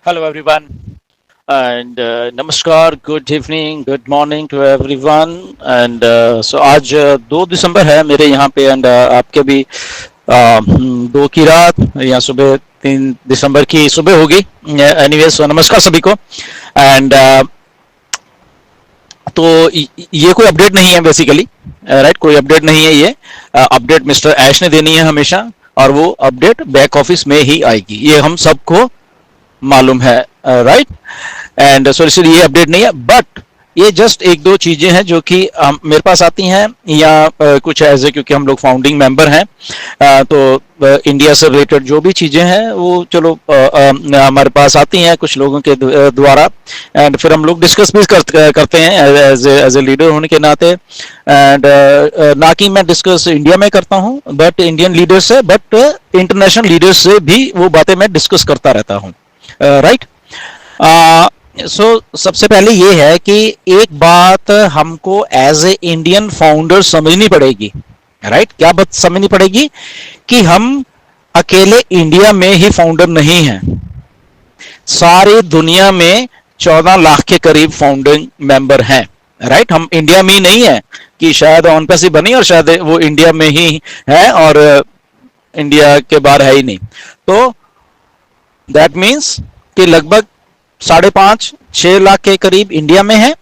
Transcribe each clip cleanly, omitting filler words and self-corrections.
Hello, everyone, and नमस्कार, good evening, good morning to everyone. And so आज 2 दिसंबर है मेरे यहाँ पे, एंड आपके भी 2 की रात या सुबह 3 दिसंबर की सुबह होगी। एनीवे, सो नमस्कार सभी को। एंड तो ये कोई अपडेट नहीं है बेसिकली, राइट? कोई अपडेट नहीं है ये। अपडेट मिस्टर ऐश ने देनी है हमेशा, और वो अपडेट बैक ऑफिस में ही आएगी, ये हम सबको मालूम है, राइट? एंड सो इसलिए ये अपडेट नहीं है, बट ये जस्ट एक दो चीजें हैं जो कि मेरे पास आती हैं, या कुछ ऐसे, क्योंकि हम लोग फाउंडिंग मेंबर हैं, तो इंडिया से रिलेटेड जो भी चीजें हैं वो चलो हमारे पास आती हैं कुछ लोगों के द्वारा, एंड फिर हम लोग डिस्कस भी करते हैं एज ए लीडर होने के नाते। एंड ना कि मैं डिस्कस इंडिया में करता हूं बट इंडियन लीडर से, बट इंटरनेशनल लीडर से भी वो बातें मैं डिस्कस करता रहता हूं, राइट? सो सबसे पहले ये है कि एक बात हमको एज ए इंडियन फाउंडर समझनी पड़ेगी, राइट? क्या बात समझनी पड़ेगी? कि हम अकेले इंडिया में ही फाउंडर नहीं हैं, सारी दुनिया में 14 लाख के करीब फाउंडिंग मेंबर हैं, राइट? हम इंडिया में ही नहीं है कि शायद ऑन पैसी बनी और शायद वो इंडिया में ही है और इंडिया के बाहर है ही नहीं। तो दैट मीन्स कि लगभग 5.5-6 लाख के करीब इंडिया में है,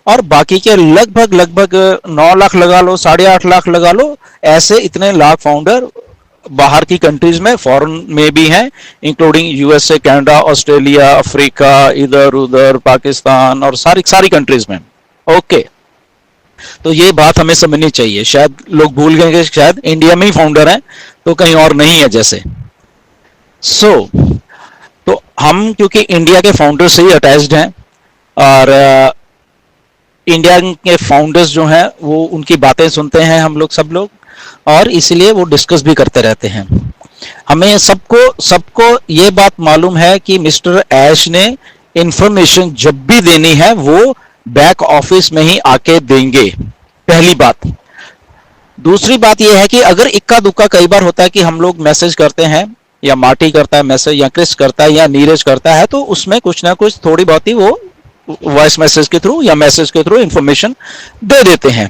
और बाकी के लगभग 9 लाख लगा लो, 8.5 लाख लगा लो, ऐसे इतने लाख फाउंडर बाहर की कंट्रीज में, फॉरेन में भी हैं, including USA, Canada, Australia, Africa, इधर उधर, पाकिस्तान और सारी कंट्रीज में। ओके, तो ये बात हमें समझनी चाहिए। शायद लोग भूल गए कि शायद इंडिया में ही फाउंडर हैं, तो कहीं और नहीं है जैसे। सो तो हम क्योंकि इंडिया के फाउंडर से ही अटैच्ड हैं, और इंडिया के फाउंडर्स जो हैं वो उनकी बातें सुनते हैं हम लोग, सब लोग, और इसलिए वो डिस्कस भी करते रहते हैं। हमें सबको ये बात मालूम है कि मिस्टर ऐश ने इंफॉर्मेशन जब भी देनी है वो बैक ऑफिस में ही आके देंगे, पहली बात। दूसरी बात यह है कि अगर इक्का दुक्का कई बार होता है कि हम लोग मैसेज करते हैं, या मार्टी करता है मैसेज, या क्रिस करता है, या नीरज करता है, तो उसमें कुछ ना कुछ थोड़ी बहुत ही वो वॉइस मैसेज के थ्रू या मैसेज के थ्रू इंफॉर्मेशन दे देते हैं।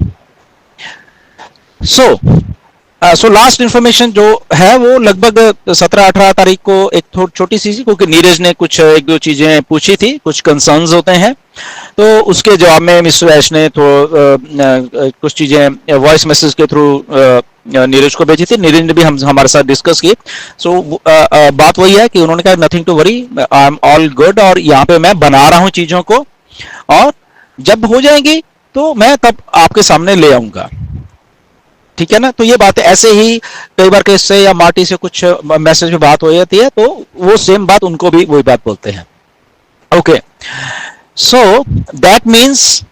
सो लास्ट इंफॉर्मेशन जो है वो लगभग 17-18 तारीख को एक छोटी सी, क्योंकि नीरज ने कुछ एक दो चीजें पूछी थी, कुछ कंसर्न्स होते हैं, तो उसके जवाब में मिस्टर ऐश ने कुछ चीजें वॉइस मैसेज के थ्रू नीरज को भेजी थी। नीरज ने भी हमारे साथ डिस्कस की। सो बात वही है कि उन्होंने कहा nothing to worry, I am all good, और यहाँ पे मैं बना रहा हूँ चीजों को, और जब हो जाएंगी तो मैं तब आपके सामने ले आऊंगा, ठीक है ना? तो ये बात ऐसे ही कई बार क्रिस से या मार्टी से कुछ मैसेज में बात हो जाती है, तो वो सेम बात उनको भी वही बात बोलते हैं। ओके, सो दैट मीन्स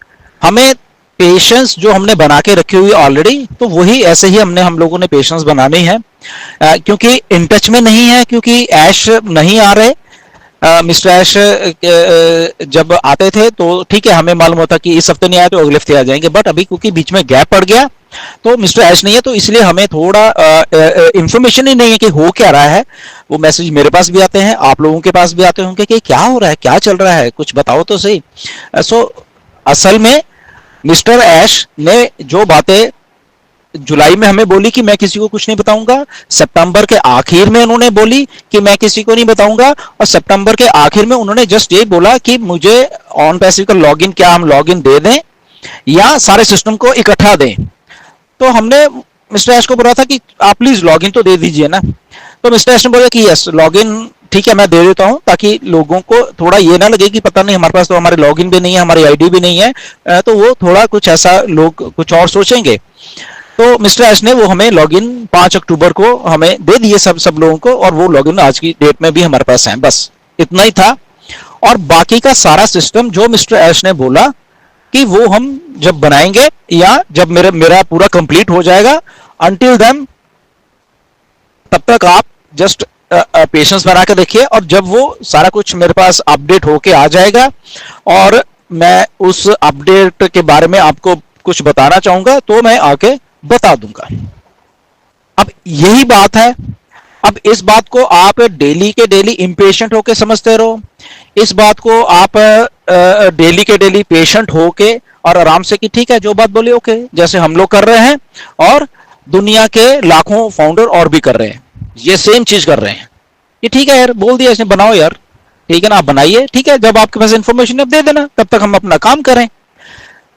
हमें पेशेंस जो हमने बना के रखी हुई ऑलरेडी, तो वही ऐसे ही हम लोगों ने पेशेंस बनानी है, क्योंकि इन टच में नहीं है, क्योंकि ऐश नहीं आ रहे। मिस्टर ऐश जब आते थे तो ठीक है, हमें मालूम होता कि इस हफ्ते नहीं आए तो अगले हफ्ते आ जाएंगे, बट अभी क्योंकि बीच में गैप पड़ गया तो मिस्टर ऐश नहीं है, तो इसलिए हमें थोड़ा इंफॉर्मेशन ही नहीं है कि हो क्या रहा है। वो मैसेज मेरे पास भी आते हैं, आप लोगों के पास भी आते होंगे कि क्या हो रहा है, क्या चल रहा है, कुछ बताओ तो सही। सो असल में मिस्टर ऐश ने जो बातें जुलाई में हमें बोली कि मैं किसी को कुछ नहीं बताऊंगा, सितंबर के आखिर में उन्होंने बोली कि मैं किसी को नहीं बताऊंगा, और सितंबर के आखिर में उन्होंने जस्ट ये बोला कि मुझे ऑन पैसिव का लॉगिन, क्या हम लॉगिन दे दें या सारे सिस्टम को इकट्ठा दें। तो हमने मिस्टर ऐश को बोला था कि आप प्लीज लॉगिन तो दे दीजिए ना। तो मिस्टर ऐश ने बोला कि यस, लॉगिन ठीक है मैं दे देता हूं, ताकि लोगों को थोड़ा ये ना लगे कि पता नहीं हमारे पास तो हमारे लॉगिन भी नहीं है, हमारी आईडी भी नहीं है, तो वो थोड़ा कुछ ऐसा लोग कुछ और सोचेंगे। तो मिस्टर ऐश ने वो हमें लॉगिन 5 अक्टूबर को हमें दे दिए सब लोगों को, और वो लॉगिन आज की डेट में भी हमारे पास है। बस इतना ही था, और बाकी का सारा सिस्टम जो मिस्टर ऐश ने बोला कि वो हम जब बनाएंगे या जब मेरा पूरा कंप्लीट हो जाएगा, अंटिल देन तब तक आप जस्ट पेशेंस बना के देखिए, और जब वो सारा कुछ मेरे पास अपडेट होके आ जाएगा और मैं उस अपडेट के बारे में आपको कुछ बताना चाहूंगा तो मैं आके बता दूंगा। अब यही बात है। अब इस बात को आप डेली के डेली इंपेशेंट होके समझते रहो इस बात को आप डेली के डेली पेशेंट होके और आराम से कि ठीक है जो बात बोली ओके, जैसे हम लोग कर रहे हैं और दुनिया के लाखों फाउंडर और भी कर रहे हैं, ये सेम चीज कर रहे हैं कि ठीक है यार बोल दिया इसने बनाओ यार, ठीक है ना, आप बनाइए, ठीक है, जब आपके पास इंफॉर्मेशन है दे देना, तब तक हम अपना काम करें।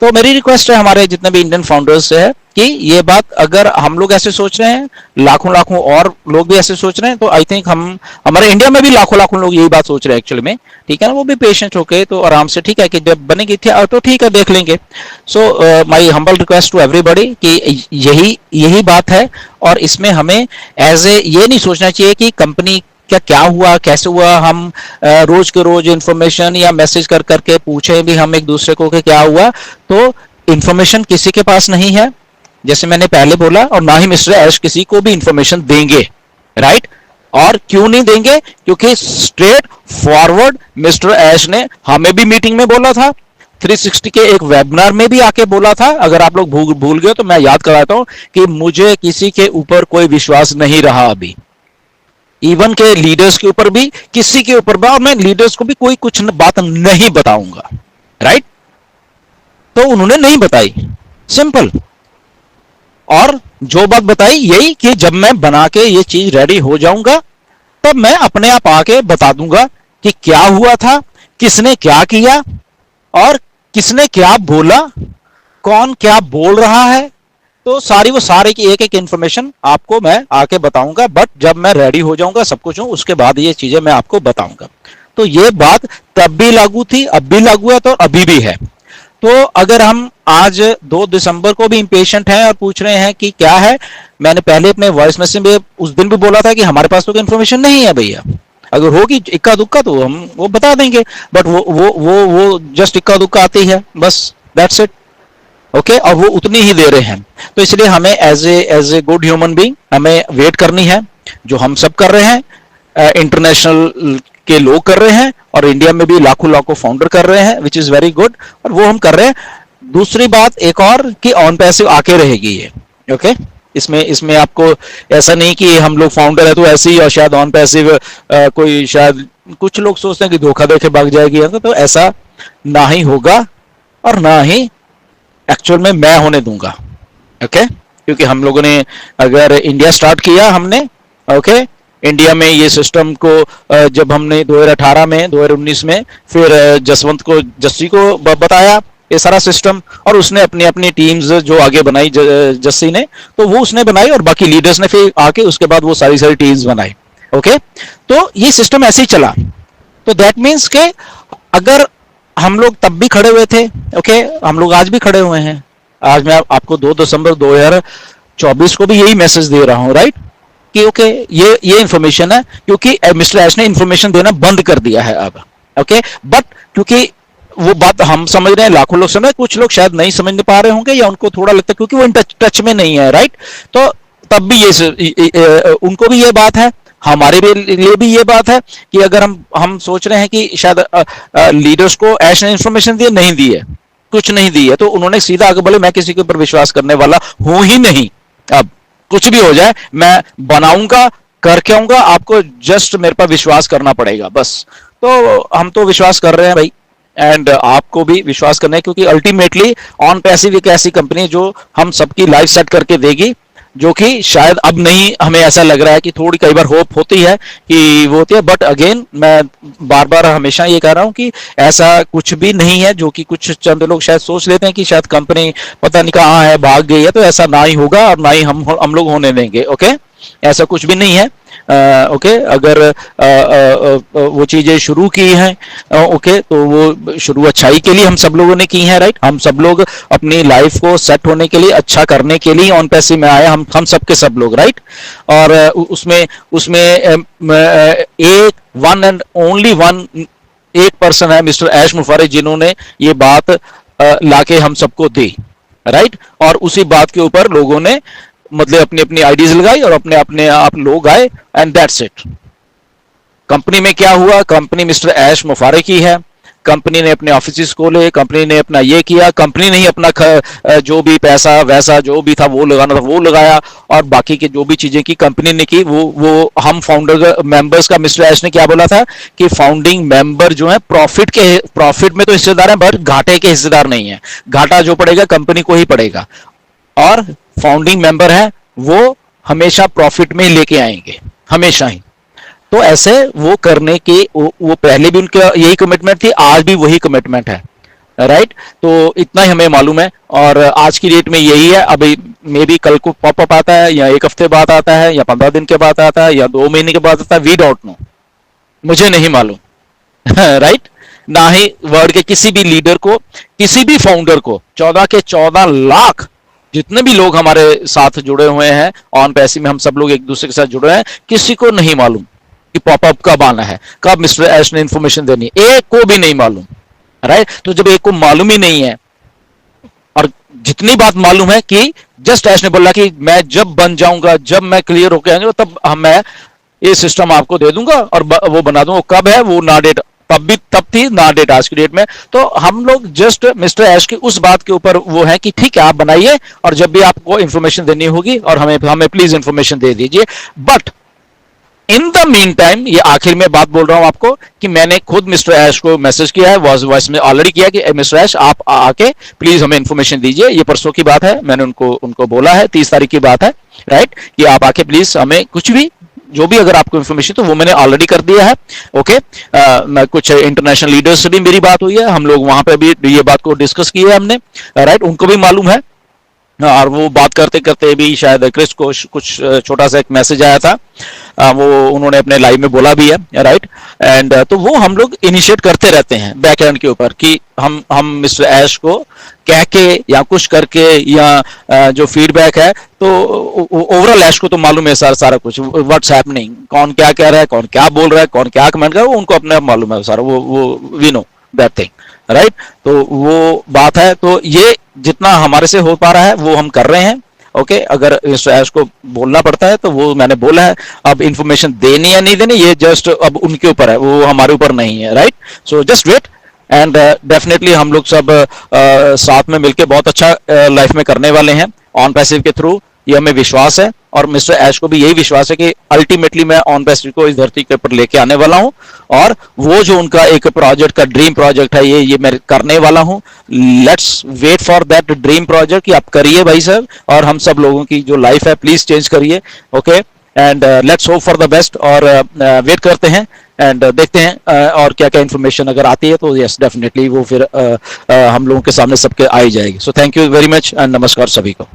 तो मेरी रिक्वेस्ट है हमारे जितने भी इंडियन फाउंडर्स है कि ये बात अगर हम लोग ऐसे सोच रहे हैं, लाखों लाखों और लोग भी ऐसे सोच रहे हैं, तो आई थिंक हम हमारे इंडिया में भी लाखों लाखों लोग यही बात सोच रहे हैं एक्चुअली में, ठीक है ना, वो भी पेशेंट होके तो आराम से ठीक है कि जब बनेगी तो ठीक है देख लेंगे। So my humble request to everybody कि यही यही बात है, और इसमें हमें एज ए ये नहीं सोचना चाहिए कि कंपनी क्या क्या हुआ कैसे हुआ, हम रोज के रोज इंफॉर्मेशन या मैसेज कर करके पूछे भी हम एक दूसरे को कि क्या हुआ, तो इंफॉर्मेशन किसी के पास नहीं है जैसे मैंने पहले बोला, और ना ही मिस्टर ऐश किसी को भी इंफॉर्मेशन देंगे, राइट। और क्यों नहीं देंगे, क्योंकि स्ट्रेट फॉरवर्ड मिस्टर ऐश ने हमें भी मीटिंग में बोला था, 360 के एक वेबिनार में भी आके बोला था, अगर आप लोग भूल गए तो मैं याद कराता हूं कि मुझे किसी के ऊपर कोई विश्वास नहीं रहा अभी, इवन के लीडर्स के ऊपर भी, किसी के ऊपर भी, और मैं लीडर्स को भी कोई कुछ बात नहीं बताऊंगा, राइट। तो उन्होंने नहीं बताई, सिंपल। और जो बात बताई यही कि जब मैं बना के ये चीज रेडी हो जाऊंगा तब मैं अपने आप आके बता दूंगा कि क्या हुआ था, किसने क्या किया और किसने क्या बोला, कौन क्या बोल रहा है, तो सारी वो सारे की एक एक इंफॉर्मेशन आपको मैं आके बताऊंगा, बट जब मैं रेडी हो जाऊंगा सब कुछ हूं उसके बाद ये चीजें मैं आपको बताऊंगा। तो ये बात तब भी लागू थी, अब भी लागू है, तो अभी भी है। तो अगर हम आज 2 दिसंबर को भी इम्पेशेंट हैं और पूछ रहे हैं कि क्या है, मैंने पहले अपने वॉइस मैसेज में उस दिन भी बोला था कि हमारे पास तो इन्फॉर्मेशन नहीं है भैया, अगर होगी इक्का दुक्का तो हम वो बता देंगे, बट वो जस्ट इक्का दुक्का आती है बस, दैट्स इट, ओके। और वो उतनी ही दे रहे हैं, तो इसलिए हमें as a good human being हमें वेट करनी है, जो हम सब कर रहे हैं, इंटरनेशनल के लोग कर रहे हैं और इंडिया में भी लाखों लाखों फाउंडर कर रहे हैं, विच इज वेरी गुड, और वो हम कर रहे हैं। दूसरी बात एक और कि ऑन पैसिव आके रहेगी ये, ओके। इसमें आपको ऐसा नहीं कि हम लोग फाउंडर है तो ऐसे ही, और शायद ऑन पैसिव कोई, शायद कुछ लोग सोचते हैं कि धोखा देके भाग जाएगी, तो ऐसा ना ही होगा और ना ही एक्चुअल में मैं होने दूंगा, ओके। क्योंकि हम लोगों ने अगर इंडिया स्टार्ट किया हमने, ओके, इंडिया में ये सिस्टम को जब हमने 2018 में 2019 में फिर जस्सी को बताया ये सारा सिस्टम, और उसने अपनी अपनी टीम्स जो आगे बनाई, जस्सी ने तो वो उसने बनाई, और बाकी लीडर्स ने फिर आके उसके बाद वो सारी सारी टीम्स बनाई, ओके। तो ये सिस्टम ऐसे ही चला, तो दैट मीन्स के अगर हम लोग तब भी खड़े हुए थे, ओके, हम लोग आज भी खड़े हुए हैं। आज मैं आपको 2 दिसंबर 2024 को भी यही मैसेज दे रहा हूं, राइट, कि ओके ये इंफॉर्मेशन है, क्योंकि मिस्टर ऐश ने इंफॉर्मेशन देना बंद कर दिया है अब, ओके। बट क्योंकि वो बात हम समझ रहे हैं, लाखों लोग समझ, कुछ लोग शायद नहीं समझ पा रहे होंगे या उनको थोड़ा लगता है क्योंकि वो टच में नहीं है, राइट। तो तब भी ये उनको भी ये बात है, हमारे लिए भी ये बात है कि अगर हम सोच रहे हैं कि शायद लीडर्स को ऐश ने इंफॉर्मेशन दी, नहीं दी है, कुछ नहीं दी है, तो उन्होंने सीधा आगे बोले मैं किसी के ऊपर विश्वास करने वाला हूं ही नहीं, अब कुछ भी हो जाए मैं बनाऊंगा, करके आऊंगा, आपको जस्ट मेरे पर विश्वास करना पड़ेगा बस। तो हम तो विश्वास कर रहे हैं भाई, एंड आपको भी विश्वास करना है, क्योंकि अल्टीमेटली ऑन पैसिव एक ऐसी कंपनी जो हम सबकी लाइफ सेट करके देगी, जो कि शायद अब नहीं, हमें ऐसा लग रहा है कि थोड़ी कई बार होप होती है कि वो होती है, बट अगेन मैं बार बार हमेशा ये कह रहा हूं कि ऐसा कुछ भी नहीं है, जो कि कुछ चंद लोग शायद सोच लेते हैं कि शायद कंपनी पता नहीं कहाँ है, भाग गई है, तो ऐसा ना ही होगा और ना ही हम लोग होने देंगे, ओके। ऐसा कुछ भी नहीं है, ओके। अगर वो चीजें शुरू की हैं, ओके, तो वो शुरू अच्छाई के लिए हम सब लोगों ने की है, राइट। हम सब लोग अपनी लाइफ को सेट होने के लिए, अच्छा करने के लिए ऑन पैसिव में आए, हम सब के सब लोग, राइट। और उसमें एक वन एंड ओनली वन एक पर्सन है मिस्टर ऐश मुफारिक, जिन्होंने ये बात लाके हम सबको दी, राइट। और उसी बात के ऊपर लोगों ने मतलब अपनी अपनी आइडियाज लगाई और अपने अपने आप लोग आए, एंड दैट्स इट। कंपनी में क्या हुआ, कंपनी मिस्टर ऐश मुफारिक ही है, कंपनी ने अपने ऑफिस खोले, कंपनी ने अपना ये किया, कंपनी ने ही अपना जो भी पैसा वैसा जो भी था वो लगाना था वो लगाया, और बाकी की जो भी चीजें की कंपनी ने की वो हम फाउंडर मेंबर्स का, मिस्टर ऐश ने क्या बोला था कि फाउंडिंग मेंबर जो है प्रॉफिट में तो हिस्सेदार है, बट घाटे के हिस्सेदार नहीं है। घाटा जो पड़ेगा कंपनी को ही पड़ेगा, और फाउंडिंग मेंबर है वो हमेशा प्रॉफिट में लेके आएंगे, हमेशा ही। तो ऐसे वो करने की वो पहले भी उनका यही कमिटमेंट थी, आज भी वही कमिटमेंट है, राइट। तो इतना ही हमें मालूम है, और आज की डेट में यही है। अभी मे बी कल को पॉपअप आता है, या एक हफ्ते बाद आता है, या 15 दिन के बाद आता है, या 2 महीने के बाद आता है, वी डोंट नो, मुझे नहीं मालूम राइट। ना ही वर्ल्ड के किसी भी लीडर को, किसी भी फाउंडर को, 14 के 14 लाख जितने भी लोग हमारे साथ जुड़े हुए हैं ऑन पैसिव में, हम सब लोग एक दूसरे के साथ जुड़े हैं, किसी को नहीं मालूम कि पॉपअप कब आना है, कब मिस्टर ऐश ने इंफॉर्मेशन देनी, एक को भी नहीं मालूम, राइट। तो जब एक को मालूम ही नहीं है, और जितनी बात मालूम है कि जस्ट ऐश ने बोला कि मैं जब बन जाऊंगा, जब मैं क्लियर होकर आऊंगा, तब मैं ये सिस्टम आपको दे दूंगा और वो बना दूंगा। कब है वो ना डेट, तब थी ना डेट आज की डेट में। तो हम लोग जस्ट मिस्टर ऐश की उस बात के ऊपर वो है कि ठीक है आप बनाइए, और जब भी आपको इंफॉर्मेशन देनी होगी और हमें प्लीज इंफॉर्मेशन दे दीजिए। But in the mean time, ये आखिर में बात बोल रहा हूं आपको कि मैंने खुद मिस्टर ऐश को मैसेज किया है, वॉइस में ऑलरेडी किया कि मिस्टर ऐश आप आके प्लीज हमें इंफॉर्मेशन दीजिए। ये परसों की बात है, मैंने उनको बोला है, 30 तारीख की बात है, राइट, कि आप आके प्लीज हमें कुछ भी जो भी अगर आपको इंफॉर्मेशन, तो वो मैंने ऑलरेडी कर दिया है। ओके, कुछ इंटरनेशनल लीडर्स से भी मेरी बात हुई है, हम लोग वहां पे भी ये बात को डिस्कस की है हमने, राइट, उनको भी मालूम है। और वो बात करते करते भी शायद क्रिस को कुछ छोटा सा एक मैसेज आया था, वो उन्होंने अपने लाइव में बोला भी है, राइट। एंड तो वो हम लोग इनिशिएट करते रहते हैं बैक एंड के ऊपर कि हम मिस्टर ऐश को कह के या कुछ करके, या जो फीडबैक है, तो ओवरऑल ऐश को तो मालूम है सारा कुछ, व्हाट्स हैपनिंग, कौन क्या कह रहा है, कौन क्या बोल रहा है, कौन क्या कमेंट कर रहा है, उनको अपने मालूम है सारा, वो we know that thing, right. तो वो बात है, तो ये जितना हमारे से हो पा रहा है वो हम कर रहे हैं। ओके, अगर मिस्टर ऐश को बोलना पड़ता है तो वो मैंने बोला है। अब इंफॉर्मेशन देनी या नहीं देनी ये जस्ट अब उनके ऊपर है, वो हमारे ऊपर नहीं है, right. So just wait, and definitely हम लोग सब साथ में मिलकर बहुत अच्छा लाइफ में करने वाले हैं ऑन पैसिव के थ्रू, ये हमें विश्वास है। और मिस्टर ऐश को भी यही विश्वास है कि अल्टीमेटली मैं ऑन पैसिव को इस धरती के ऊपर लेके आने वाला हूं, और वो जो उनका एक प्रोजेक्ट का ड्रीम प्रोजेक्ट है, ये मैं करने वाला हूं। Let's wait for that dream project, कि आप करिए भाई साहब, और हम सब लोगों की जो लाइफ है प्लीज चेंज करिए। Okay, and let's hope for the best, और वेट करते हैं एंड देखते हैं और क्या क्या इन्फॉर्मेशन अगर आती है तो यस डेफिनेटली वो फिर हम लोगों के सामने सबके आ ही जाएगी। So thank you very much and नमस्कार सभी को।